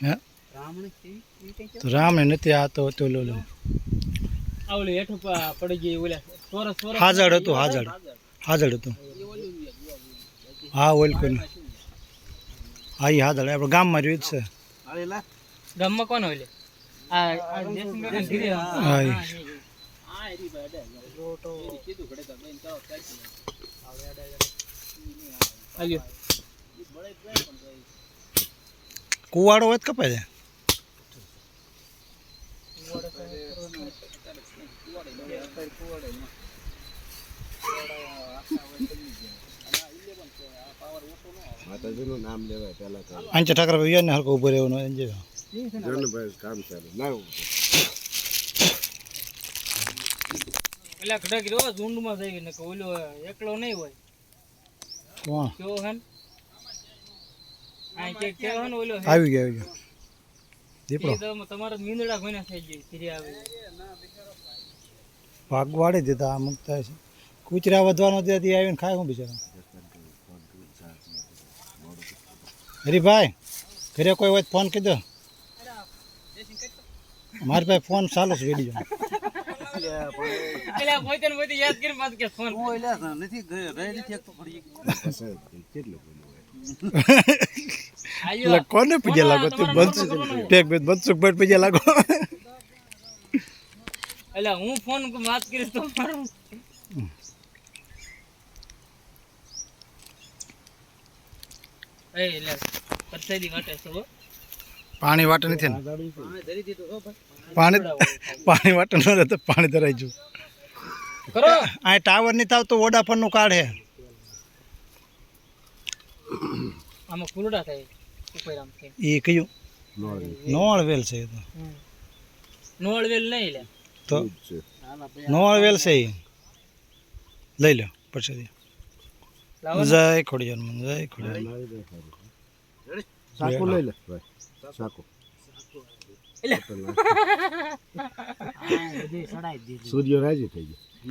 હે તો રામ ને નથી આ તો ઓલો આવલે હેઠ પડી ગઈ ઓલા ચોરસ હાજડ હતું હાજડ હતું હા ઓલ કોઈ હા એ હાજડ આપણે ગામમાં રહ્યું જ છે ગામમાં કોણ ઓલે આ જયસિંહ ધીરે હા એ. આલ્યો કુવાડો હોય તો કપાય જાય માતાજીનું નામ લેવાય પેલા તો આંચે ઠાકર ભાઈ ને હરકો ઉભો રહેવાનો એમ જેવા જનભાઈ કામ ચાલે ના પેલા ખડા કર્યો ઝુંડમાં થઈ ને ઓલો એકલો નહીં હોય કોણ કેવો હે આ કે કેવો હે ઓલો આવી ગયો દીપડો તમારા મીંદડા કોઈના થઈ ગઈ ધીરે આવે ભાગ વાળી દીધા આ મુકતા છે કૂતરા વધવાનો ત્યાંથી આવીને ખાય હું બિચારા હરીભાઈ ઘરે કોઈ હોય ફોન કરી દો મારી પાસે ફોન ચાલુ છે વિડીયો પેલા મોઈતન મોઈતી યાદ કરી પાછ કે ફોન નથી રહી નથી એક તો પડી કેટલું એટલે કોને પીજે લાગો તું ટેક બેટ બનસુખ ભાઈ પીજે લાગો એટલે હું ફોન વાત કરીશ તો મારું એ લે પરસેદી વાટે છે હો પાણી વાટે નથી ને પાણી વાટે ન રહે તો પાણી ધરાઈ જુ કરો આ ટાવર ની તાવ તો વોડાફોન નું કાર્ડ હે આમાં ફૂલડા થાય ઉપર આમ કે એ કયું નોળવેલ છે એ તો નોળવેલ નહીં લે તો નોળવેલ છે એ લઈ લો પછી જય ખોડિયાર જય ખોડિયાર સાકુ લઈ લે ભાઈ સાકુ એટલે સૂર્ય રાજી થઈ ગયો